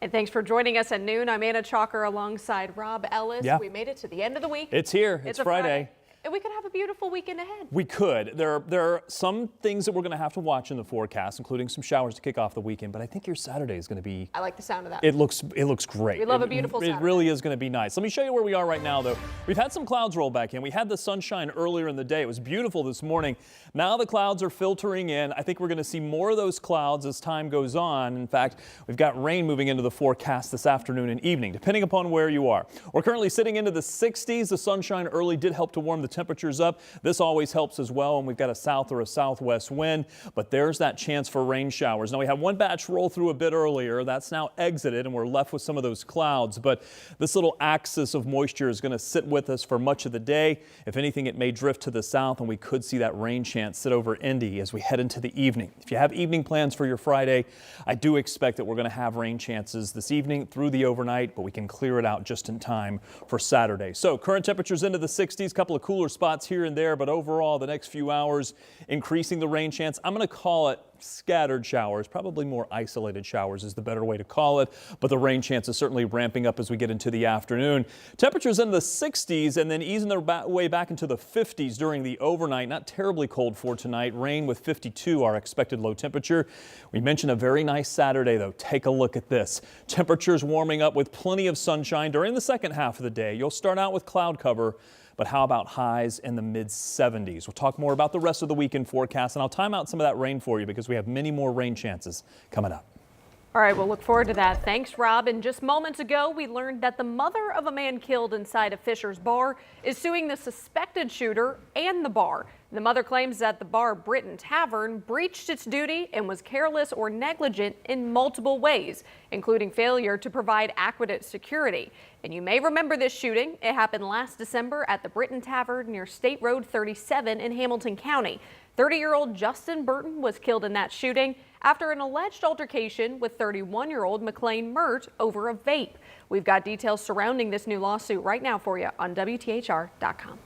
And thanks for joining us at noon. I'm Anna Chalker alongside Rob Ellis. Yeah. We made it to the end of the week. It's here. It's Friday. And we could have a beautiful weekend ahead. We could. There are some things that we're going to have to watch in the forecast, including some showers to kick off the weekend. But I think your Saturday is going to be. I like the sound of that. It looks great. We love a beautiful Saturday. It really is going to be nice. Let me show you where we are right now, though. We've had some clouds roll back in. We had the sunshine earlier in the day. It was beautiful this morning. Now the clouds are filtering in. I think we're going to see more of those clouds as time goes on. In fact, we've got rain moving into the forecast this afternoon and evening, depending upon where you are. We're currently sitting into the 60s. The sunshine early did help to warm the temperatures up. This always helps as well, and we've got a south or a southwest wind, but there's that chance for rain showers. Now we had one batch roll through a bit earlier. That's now exited, and we're left with some of those clouds, but this little axis of moisture is going to sit with us for much of the day. If anything, it may drift to the south, and we could see that rain chance sit over Indy as we head into the evening. If you have evening plans for your Friday, I do expect that we're going to have rain chances this evening through the overnight, but we can clear it out just in time for Saturday. So current temperatures into the 60s, couple of cooler spots here and there, but overall the next few hours increasing the rain chance. I'm going to call it scattered showers, probably more isolated showers is the better way to call it, but the rain chance is certainly ramping up as we get into the afternoon. Temperatures in the 60s and then easing their way back into the 50s during the overnight. Not terribly cold for tonight. Rain with 52 our expected low temperature. We mentioned a very nice Saturday though. Take a look at this. Temperatures warming up with plenty of sunshine during the second half of the day. You'll start out with cloud cover, but how about highs in the mid-70s? We'll talk more about the rest of the weekend forecast, and I'll time out some of that rain for you because we have many more rain chances coming up. All right, we'll look forward to that. Thanks, Rob. And just moments ago, we learned that the mother of a man killed inside a Fisher's bar is suing the suspected shooter and the bar. The mother claims that the bar Britain Tavern breached its duty and was careless or negligent in multiple ways, including failure to provide adequate security. And you may remember this shooting. It happened last December at the Britain Tavern near State Road 37 in Hamilton County. 30-year-old Justin Burton was killed in that shooting after an alleged altercation with 31-year-old McLean Mert over a vape. We've got details surrounding this new lawsuit right now for you on WTHR.com.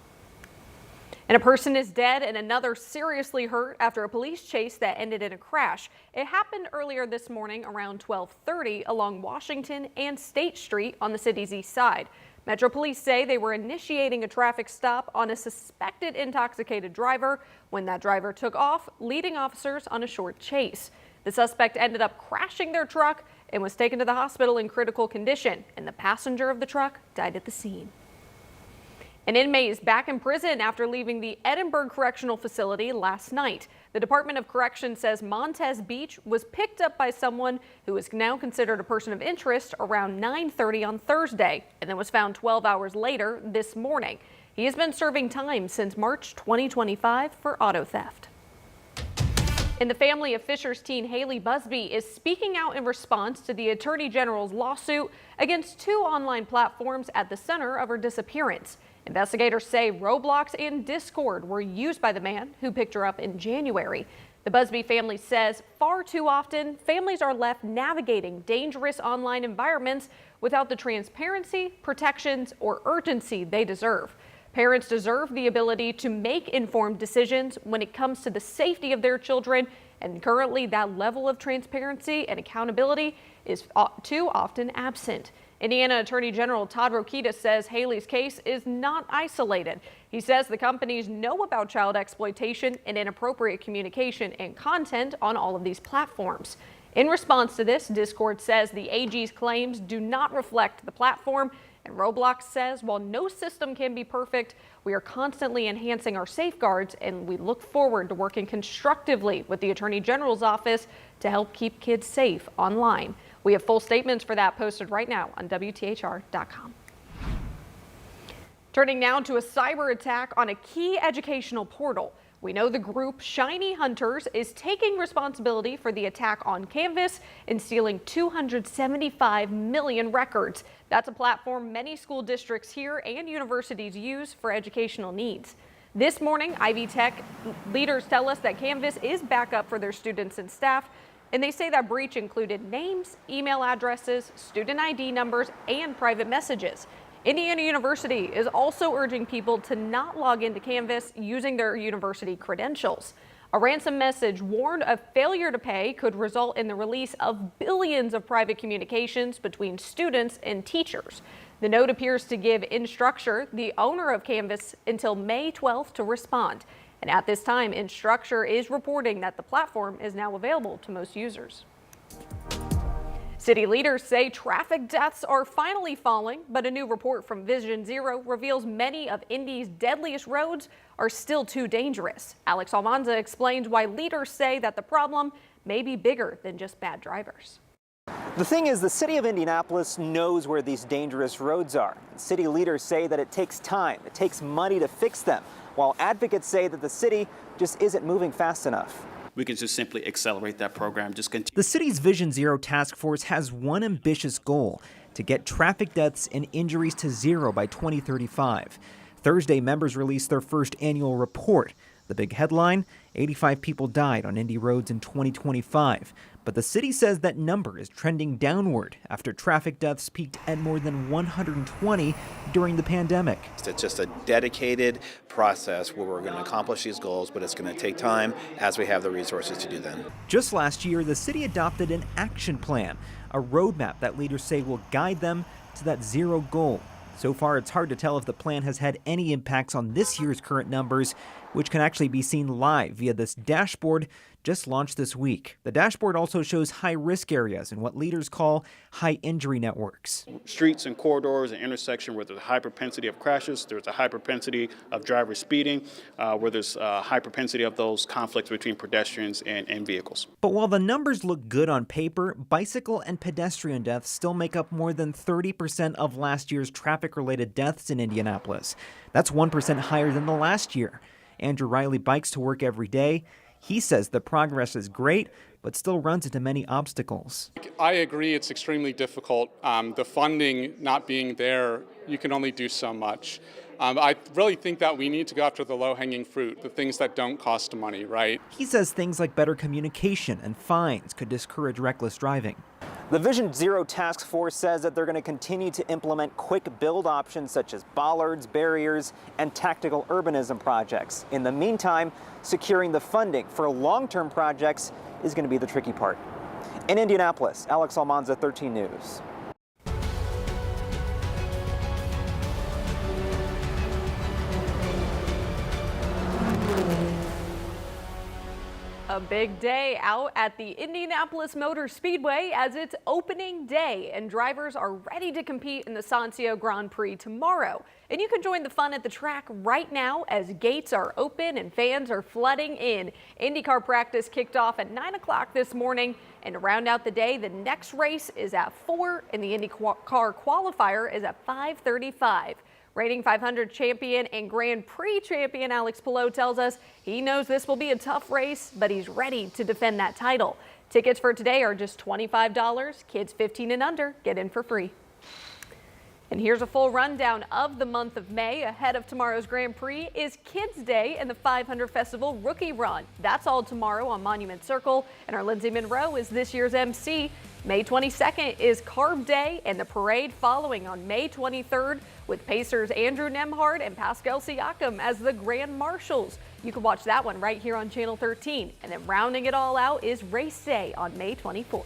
And a person is dead and another seriously hurt after a police chase that ended in a crash. It happened earlier this morning around 12:30 along Washington and State Street on the city's east side. Metro Police say they were initiating a traffic stop on a suspected intoxicated driver when that driver took off, leading officers on a short chase. The suspect ended up crashing their truck and was taken to the hospital in critical condition, and the passenger of the truck died at the scene. An inmate is back in prison after leaving the Edinburgh Correctional Facility last night. The Department of Corrections says Montez Beach was picked up by someone who is now considered a person of interest around 9:30 on Thursday and then was found 12 hours later this morning. He has been serving time since March 2025 for auto theft. And the family of Fisher's teen Haley Busby is speaking out in response to the Attorney General's lawsuit against two online platforms at the center of her disappearance. Investigators say Roblox and Discord were used by the man who picked her up in January. The Busby family says far too often families are left navigating dangerous online environments without the transparency, protections, or urgency they deserve. Parents deserve the ability to make informed decisions when it comes to the safety of their children, and currently that level of transparency and accountability is too often absent. Indiana Attorney General Todd Rokita says Haley's case is not isolated. He says the companies know about child exploitation and inappropriate communication and content on all of these platforms. In response to this, Discord says the AG's claims do not reflect the platform, and Roblox says while no system can be perfect, we are constantly enhancing our safeguards, and we look forward to working constructively with the Attorney General's office to help keep kids safe online. We have full statements for that posted right now on WTHR.com. Turning now to a cyber attack on a key educational portal. We know the group Shiny Hunters is taking responsibility for the attack on Canvas and stealing 275 million records. That's a platform many school districts here and universities use for educational needs. This morning, Ivy Tech leaders tell us that Canvas is back up for their students and staff, and they say that breach included names, email addresses, student ID numbers, and private messages. Indiana University is also urging people to not log into Canvas using their university credentials. A ransom message warned a failure to pay could result in the release of billions of private communications between students and teachers. The note appears to give Instructure, the owner of Canvas, until May 12th to respond. And at this time, Instructure is reporting that the platform is now available to most users. City leaders say traffic deaths are finally falling, but a new report from Vision Zero reveals many of Indy's deadliest roads are still too dangerous. Alex Almanza explains why leaders say that the problem may be bigger than just bad drivers. The thing is, the city of Indianapolis knows where these dangerous roads are. City leaders say that it takes time, it takes money to fix them, while advocates say that the city just isn't moving fast enough. We can just simply accelerate that program, just continue. The city's Vision Zero task force has one ambitious goal: to get traffic deaths and injuries to zero by 2035. Thursday, members released their first annual report. The big headline: 85 people died on Indy roads in 2025. But the city says that number is trending downward after traffic deaths peaked at more than 120 during the pandemic. It's just a dedicated process where we're going to accomplish these goals, but it's going to take time as we have the resources to do them. Just last year, the city adopted an action plan, a roadmap that leaders say will guide them to that zero goal. So far, it's hard to tell if the plan has had any impacts on this year's current numbers, which can actually be seen live via this dashboard just launched this week. The dashboard also shows high-risk areas and what leaders call high-injury networks. Streets and corridors and intersections where there's a high propensity of crashes, there's a high propensity of drivers speeding, where there's a high propensity of those conflicts between pedestrians and vehicles. But while the numbers look good on paper, bicycle and pedestrian deaths still make up more than 30% of last year's traffic-related deaths in Indianapolis. That's 1% higher than the last year. Andrew Riley bikes to work every day. He says the progress is great, but still runs into many obstacles. I agree it's extremely difficult. The funding not being there, you can only do so much. I really think that we need to go after the low-hanging fruit, the things that don't cost money, right? He says things like better communication and fines could discourage reckless driving. The Vision Zero task force says that they're going to continue to implement quick build options such as bollards, barriers, and tactical urbanism projects. In the meantime, securing the funding for long-term projects is going to be the tricky part. In Indianapolis, Alex Almanza, 13 News. A big day out at the Indianapolis Motor Speedway as it's opening day, and drivers are ready to compete in the Sancio Grand Prix tomorrow. And you can join the fun at the track right now as gates are open and fans are flooding in. IndyCar practice kicked off at 9 o'clock this morning, and to round out the day, the next race is at 4 and the IndyCar qualifier is at 5:35. Rating 500 champion and Grand Prix champion Alex Palou tells us he knows this will be a tough race, but he's ready to defend that title. Tickets for today are just $25. Kids 15 and under get in for free. And here's a full rundown of the month of May. Ahead of tomorrow's Grand Prix is Kids Day and the 500 Festival Rookie Run. That's all tomorrow on Monument Circle, and our Lindsay Monroe is this year's MC. May 22nd is Carb Day and the parade following on May 23rd with Pacers Andrew Nembhard and Pascal Siakam as the Grand Marshals. You can watch that one right here on Channel 13. And then rounding it all out is Race Day on May 24th.